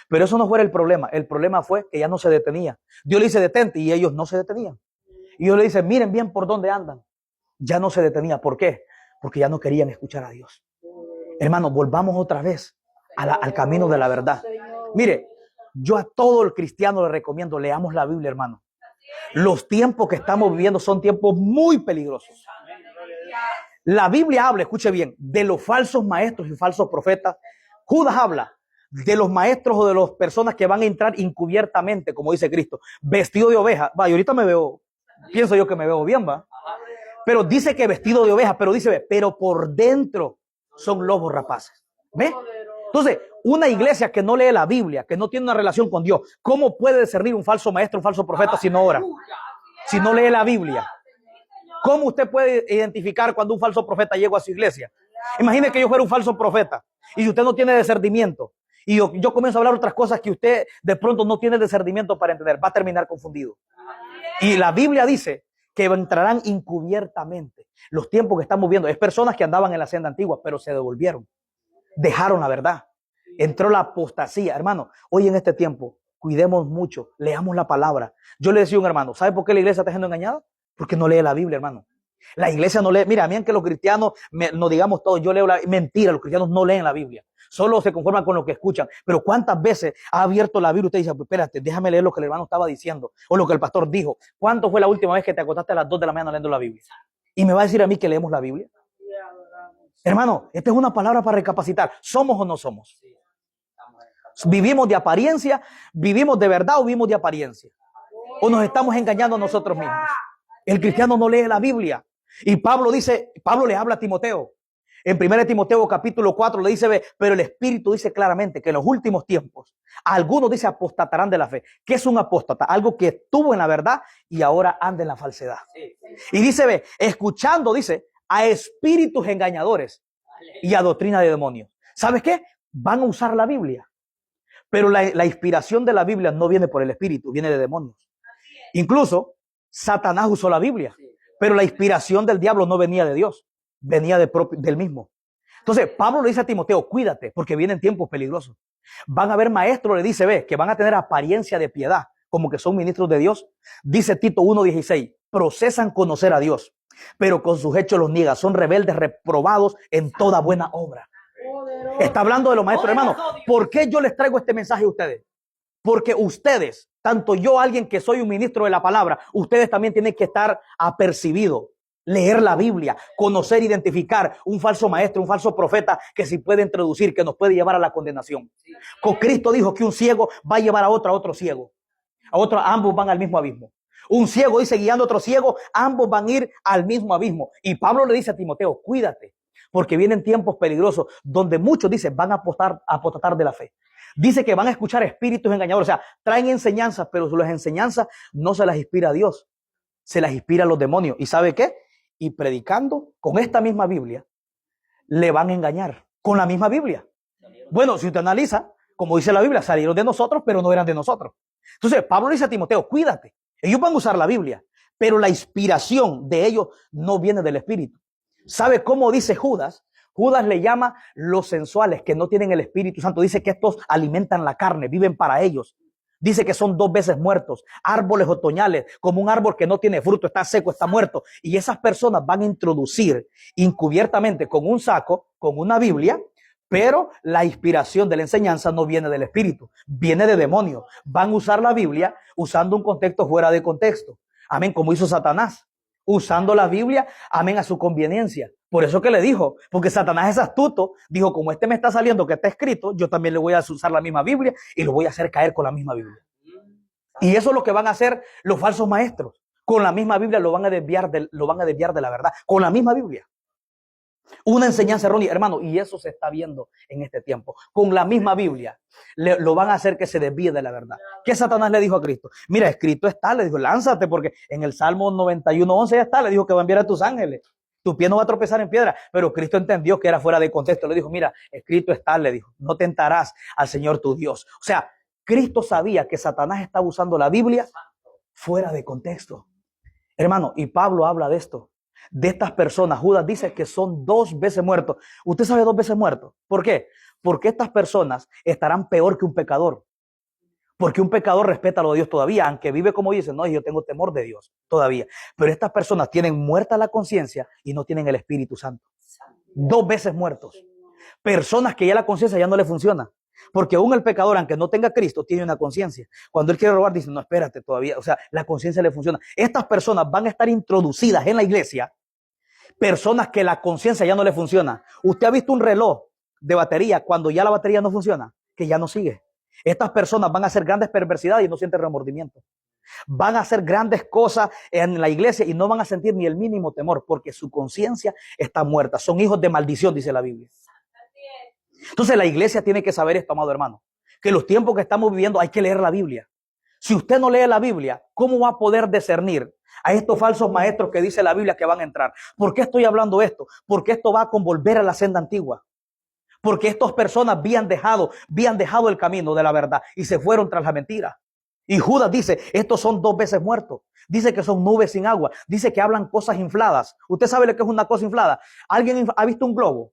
Pero eso no fue el problema. El problema fue que ya no se detenía. Dios le dice, detente, y ellos no se detenían. Y Dios le dice, miren bien por dónde andan. Ya no se detenía. ¿Por qué? Porque ya no querían escuchar a Dios. Hermano, volvamos otra vez al camino de la verdad. Mire, yo a todo el cristiano le recomiendo, leamos la Biblia, hermano. Los tiempos que estamos viviendo son tiempos muy peligrosos. La Biblia habla, escuche bien, de los falsos maestros y falsos profetas. Judas habla de los maestros o de las personas que van a entrar encubiertamente, como dice Cristo, vestido de oveja. Va, y ahorita pienso yo que me veo bien, va. Pero dice que vestido de oveja, pero dice, pero por dentro son lobos rapaces. ¿Ve? Entonces, una iglesia que no lee la Biblia, que no tiene una relación con Dios, ¿cómo puede discernir un falso maestro, un falso profeta si no ora? Si no lee la Biblia. ¿Cómo usted puede identificar cuando un falso profeta llegó a su iglesia? Imagine que yo fuera un falso profeta y usted no tiene discernimiento. Y yo comienzo a hablar otras cosas que usted de pronto no tiene discernimiento para entender. Va a terminar confundido. Y la Biblia dice que entrarán encubiertamente. Los tiempos que estamos viendo es personas que andaban en la senda antigua, pero se devolvieron. Dejaron la verdad. Entró la apostasía. Hermano, hoy en este tiempo, cuidemos mucho, leamos la palabra. Yo le decía a un hermano, ¿sabe por qué la iglesia está siendo engañada? Porque no lee la Biblia, hermano. La iglesia no lee. Mira, a mí aunque los cristianos, no digamos todo, yo leo mentira, los cristianos no leen la Biblia. Solo se conforman con lo que escuchan. Pero ¿cuántas veces ha abierto la Biblia y usted dice, espérate, déjame leer lo que el hermano estaba diciendo o lo que el pastor dijo? ¿Cuánto fue la última vez que te acostaste a las 2 de la mañana leyendo la Biblia? Y me va a decir a mí que leemos la Biblia. Hermano, esta es una palabra para recapacitar. ¿Somos o no somos? ¿Vivimos de apariencia? ¿Vivimos de verdad o vivimos de apariencia? ¿O nos estamos engañando a nosotros mismos? El cristiano no lee la Biblia. Y Pablo le habla a Timoteo. En 1 Timoteo capítulo 4 le dice, pero el Espíritu dice claramente que en los últimos tiempos, algunos dice apostatarán de la fe. ¿Qué es un apóstata? Algo que estuvo en la verdad y ahora anda en la falsedad. Y dice, escuchando, dice, a espíritus engañadores y a doctrina de demonios. ¿Sabes qué? Van a usar la Biblia. Pero la inspiración de la Biblia no viene por el Espíritu, viene de demonios. Incluso Satanás usó la Biblia, pero la inspiración del diablo no venía de Dios, venía del mismo. Entonces Pablo le dice a Timoteo, cuídate, porque vienen tiempos peligrosos. Van a haber maestros, le dice, que van a tener apariencia de piedad, como que son ministros de Dios. Dice Tito 1:16, procesan conocer a Dios, pero con sus hechos los niegan. Son rebeldes, reprobados en toda buena obra. Está hablando de los maestros, hermanos. ¿Por qué yo les traigo este mensaje a ustedes? Porque ustedes, tanto yo, alguien que soy un ministro de la palabra, ustedes también tienen que estar apercibidos, leer la Biblia, conocer, identificar un falso maestro, un falso profeta que se puede introducir, que nos puede llevar a la condenación. Con Cristo dijo que un ciego va a llevar a otro ciego. Ambos van al mismo abismo. Un ciego dice guiando a otro ciego, ambos van a ir al mismo abismo. Y Pablo le dice a Timoteo, cuídate, porque vienen tiempos peligrosos donde muchos dicen van a apostatar de la fe. Dice que van a escuchar espíritus engañadores, o sea, traen enseñanzas, pero las enseñanzas no se las inspira Dios, se las inspira los demonios. ¿Y sabe qué? Y predicando con esta misma Biblia, le van a engañar con la misma Biblia. Bueno, si usted analiza, Como dice la Biblia, salieron de nosotros, pero no eran de nosotros. Entonces, Pablo le dice a Timoteo, cuídate. Ellos van a usar la Biblia, pero la inspiración de ellos no viene del Espíritu. ¿Sabe cómo dice Judas? Judas le llama los sensuales que no tienen el Espíritu Santo. Dice que estos alimentan la carne, viven para ellos. Dice que son 2 veces muertos, árboles otoñales, como un árbol que no tiene fruto, está seco, está muerto. Y esas personas van a introducir encubiertamente con un saco, con una Biblia, pero la inspiración de la enseñanza no viene del Espíritu, viene de demonios. Van a usar la Biblia usando un contexto fuera de contexto. Amén, como hizo Satanás, usando la Biblia, amén, a su conveniencia. Por eso que le dijo, porque Satanás es astuto, dijo, como este me está saliendo que está escrito, yo también le voy a usar la misma Biblia y lo voy a hacer caer con la misma Biblia. Y eso es lo que van a hacer los falsos maestros. Con la misma Biblia lo van a desviar de la verdad, con la misma Biblia. Una enseñanza errónea, hermano, y eso se está viendo en este tiempo. Con la misma Biblia lo van a hacer que se desvíe de la verdad. ¿Qué Satanás le dijo a Cristo? Mira, escrito está, le dijo, lánzate, porque en el Salmo 91:11 ya está, le dijo que va a enviar a tus ángeles. Tu pie no va a tropezar en piedra, pero Cristo entendió que era fuera de contexto. Le dijo, mira, escrito está, le dijo, no tentarás al Señor tu Dios. O sea, Cristo sabía que Satanás estaba usando la Biblia fuera de contexto. Hermano, y Pablo habla de esto. De estas personas, Judas dice que son 2 veces muertos. ¿Usted sabe 2 veces muertos? ¿Por qué? Porque estas personas estarán peor que un pecador. Porque un pecador respeta lo de Dios todavía, aunque vive como dice, no, yo tengo temor de Dios todavía. Pero estas personas tienen muerta la conciencia y no tienen el Espíritu Santo. 2 veces muertos. Personas que ya la conciencia ya no le funciona. Porque aún el pecador, aunque no tenga Cristo, tiene una conciencia. Cuando él quiere robar, dice, no, espérate todavía. O sea, la conciencia le funciona. Estas personas van a estar introducidas en la iglesia. Personas que la conciencia ya no le funciona. Usted ha visto un reloj de batería cuando ya la batería no funciona, que ya no sigue. Estas personas van a hacer grandes perversidades y no sienten remordimiento. Van a hacer grandes cosas en la iglesia y no van a sentir ni el mínimo temor porque su conciencia está muerta. Son hijos de maldición, dice la Biblia. Entonces la iglesia tiene que saber esto, amado hermano, que los tiempos que estamos viviendo hay que leer la Biblia. Si usted no lee la Biblia, ¿cómo va a poder discernir a estos falsos maestros que dice la Biblia que van a entrar? ¿Por qué estoy hablando esto? Porque esto va con volver a la senda antigua. Porque estas personas habían dejado el camino de la verdad y se fueron tras la mentira. Y Judas dice, estos son 2 veces muertos. Dice que son nubes sin agua. Dice que hablan cosas infladas. ¿Usted sabe lo que es una cosa inflada? ¿Alguien ha visto un globo?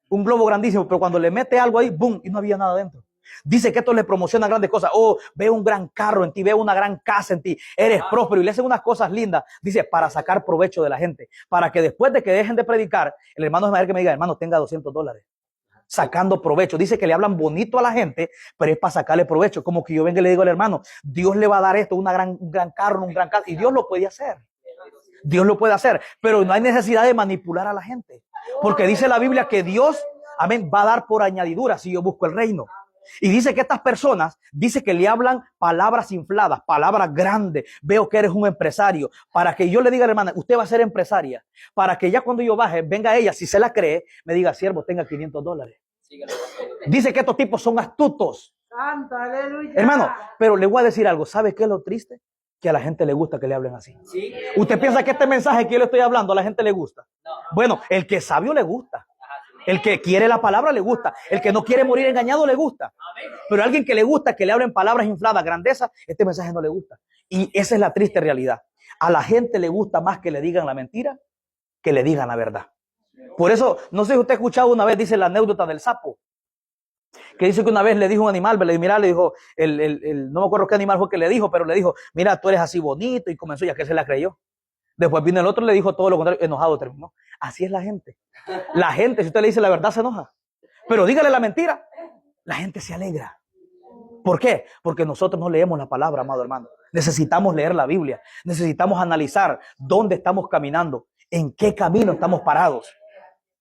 Un globo grandísimo, pero cuando le mete algo ahí, ¡boom! Y no había nada dentro. Dice que esto le promociona grandes cosas. Oh, veo un gran carro en ti, veo una gran casa en ti, eres próspero y le hacen unas cosas lindas. Dice, para sacar provecho de la gente. Para que después de que dejen de predicar, el hermano es que me diga, hermano, tenga $200. Sacando provecho. Dice que le hablan bonito a la gente, pero es para sacarle provecho. Como que yo venga y le digo al hermano, Dios le va a dar esto, un gran carro, un gran casa. Y Dios lo puede hacer. Dios lo puede hacer, pero no hay necesidad de manipular a la gente. Porque dice la Biblia que Dios, amén, va a dar por añadidura si yo busco el reino. Y dice que estas personas, dice que le hablan palabras infladas, palabras grandes. Veo que eres un empresario. Para que yo le diga, hermana, usted va a ser empresaria. Para que ya cuando yo baje, venga ella, si se la cree, me diga, siervo, tenga $500. Dice que estos tipos son astutos. Santa, aleluya. Hermano, pero le voy a decir algo. ¿Sabe qué es lo triste? Que a la gente le gusta que le hablen así. Sí. ¿Usted piensa que este mensaje que yo le estoy hablando a la gente le gusta? No. Bueno, el que es sabio le gusta. El que quiere la palabra le gusta. El que no quiere morir engañado le gusta. Pero a alguien que le gusta que le hablen palabras infladas, grandeza, este mensaje no le gusta. Y esa es la triste realidad. A la gente le gusta más que le digan la mentira que le digan la verdad. Por eso, no sé si usted ha escuchado una vez, dice la anécdota del sapo. Que dice que una vez le dijo un animal, le dijo, no me acuerdo qué animal fue que le dijo, pero le dijo, mira, tú eres así bonito, y comenzó, ya que se la creyó. Después vino el otro y le dijo todo lo contrario, enojado terminó. Así es la gente. La gente, si usted le dice la verdad, se enoja. Pero dígale la mentira, la gente se alegra. ¿Por qué? Porque nosotros no leemos la palabra, amado hermano. Necesitamos leer la Biblia. Necesitamos analizar dónde estamos caminando, en qué camino estamos parados.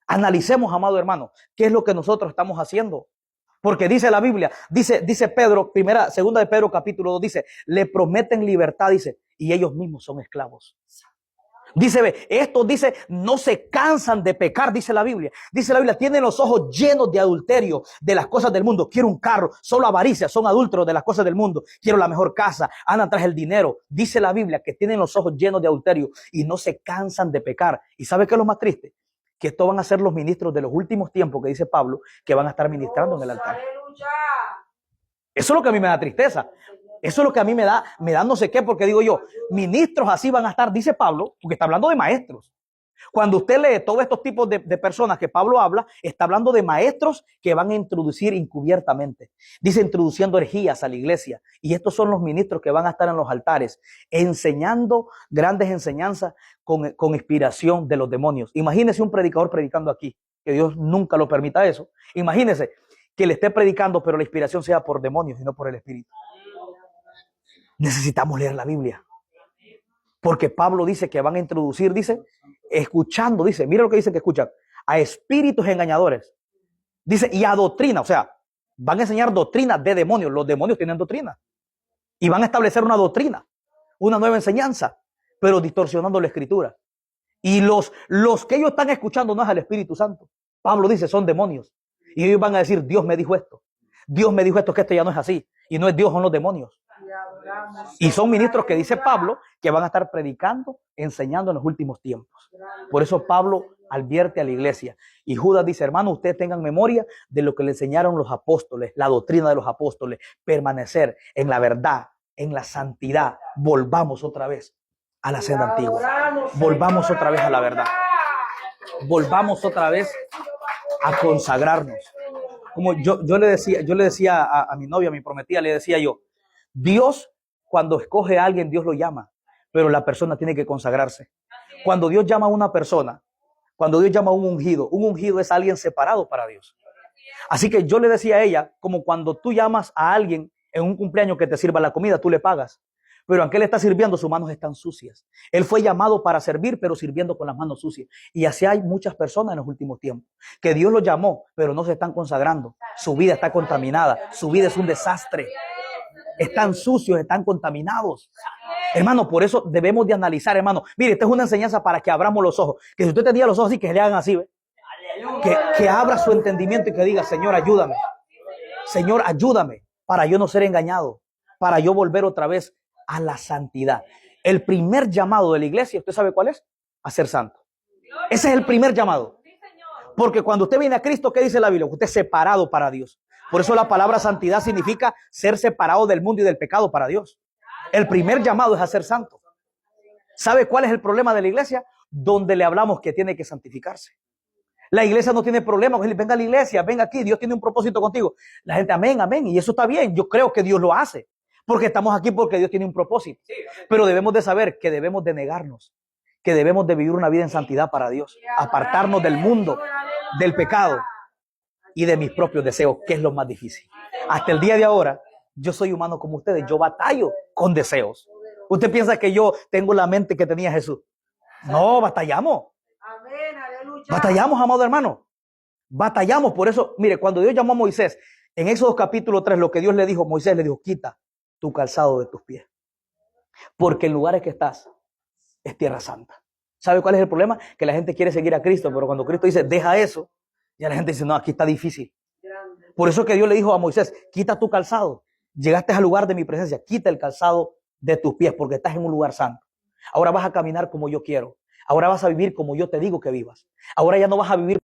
Analicemos, amado hermano, qué es lo que nosotros estamos haciendo. Porque dice la Biblia, dice Pedro, segunda de Pedro capítulo 2, dice, le prometen libertad, dice, y ellos mismos son esclavos. Dice, estos, dice, no se cansan de pecar, dice la Biblia. Dice la Biblia, tienen los ojos llenos de adulterio de las cosas del mundo. Quiero un carro, solo avaricia, son adúlteros de las cosas del mundo. Quiero la mejor casa, andan tras el dinero. Dice la Biblia que tienen los ojos llenos de adulterio y no se cansan de pecar. ¿Y sabe qué es lo más triste? Que estos van a ser los ministros de los últimos tiempos, que dice Pablo, que van a estar ministrando en el altar. Aleluya. Eso es lo que a mí me da tristeza. Eso es lo que a mí me da no sé qué, porque digo yo, ministros así van a estar, dice Pablo, porque está hablando de maestros. Cuando usted lee todos estos tipos de personas que Pablo habla, está hablando de maestros que van a introducir encubiertamente. Dice introduciendo herejías a la iglesia. Y estos son los ministros que van a estar en los altares, enseñando grandes enseñanzas con inspiración de los demonios. Imagínese un predicador predicando aquí, que Dios nunca lo permita eso. Imagínese que le esté predicando, pero la inspiración sea por demonios y no por el Espíritu. Necesitamos leer la Biblia. Porque Pablo dice que van a introducir, dice, escuchando, dice, mira lo que dice que escuchan, a espíritus engañadores. Dice, y a doctrina, o sea, van a enseñar doctrina de demonios. Los demonios tienen doctrina. Y van a establecer una doctrina, una nueva enseñanza, pero distorsionando la escritura. Y los que ellos están escuchando no es al Espíritu Santo. Pablo dice, son demonios. Y ellos van a decir, Dios me dijo esto. Dios me dijo esto, que esto ya no es así. Y no es Dios, son los demonios. Y son ministros que dice Pablo que van a estar predicando, enseñando en los últimos tiempos. Por eso Pablo advierte a la iglesia. Y Judas dice, hermano, ustedes tengan memoria de lo que le enseñaron los apóstoles, la doctrina de los apóstoles, permanecer en la verdad, en la santidad. Volvamos otra vez a la senda antigua. Volvamos otra vez a la verdad. Volvamos otra vez a consagrarnos. Como yo le decía a mi novia, a mi prometida, le decía yo, Dios, cuando escoge a alguien, Dios lo llama, pero la persona tiene que consagrarse. Cuando Dios llama a una persona, cuando Dios llama a un ungido es alguien separado para Dios. Así que yo le decía a ella, como cuando tú llamas a alguien en un cumpleaños que te sirva la comida, tú le pagas. Pero aunque él está sirviendo, sus manos están sucias. Él fue llamado para servir, pero sirviendo con las manos sucias. Y así hay muchas personas en los últimos tiempos, que Dios los llamó, pero no se están consagrando. Su vida está contaminada, su vida es un desastre. Están sucios, están contaminados. Hermano, por eso debemos de analizar, hermano. Mire, esta es una enseñanza para que abramos los ojos. Que si usted tenía los ojos así, que se le hagan así, ¿ve? Que abra su entendimiento y que diga, Señor, ayúdame. Señor, ayúdame para yo no ser engañado, para yo volver otra vez a la santidad. El primer llamado de la iglesia, ¿usted sabe cuál es? A ser santo. Ese es el primer llamado. Porque cuando usted viene a Cristo, ¿qué dice la Biblia? Usted es separado para Dios. Por eso la palabra santidad significa ser separado del mundo y del pecado para Dios. El primer llamado es a ser santo. ¿Sabe cuál es el problema de la iglesia? Donde le hablamos que tiene que santificarse. La iglesia no tiene problema. Venga a la iglesia, venga aquí, Dios tiene un propósito contigo. La gente, amén, amén. Y eso está bien. Yo creo que Dios lo hace. Porque estamos aquí porque Dios tiene un propósito. Pero debemos de saber que debemos de negarnos. Que debemos de vivir una vida en santidad para Dios. Apartarnos del mundo, del pecado y de mis propios deseos, que es lo más difícil. Hasta el día de ahora, yo soy humano como ustedes. Yo batallo con deseos. ¿Usted piensa que yo tengo la mente que tenía Jesús? No, batallamos. Amén, aleluya. Batallamos, amado hermano. Batallamos. Por eso, mire, cuando Dios llamó a Moisés, en Éxodo capítulo 3, lo que Dios le dijo, Moisés le dijo, quita tu calzado de tus pies. Porque el lugar en que estás es tierra santa. ¿Sabe cuál es el problema? Que la gente quiere seguir a Cristo, pero cuando Cristo dice, deja eso, ya la gente dice, no, aquí está difícil. Por eso que Dios le dijo a Moisés, quita tu calzado. Llegaste al lugar de mi presencia, quita el calzado de tus pies porque estás en un lugar santo. Ahora vas a caminar como yo quiero. Ahora vas a vivir como yo te digo que vivas. Ahora ya no vas a vivir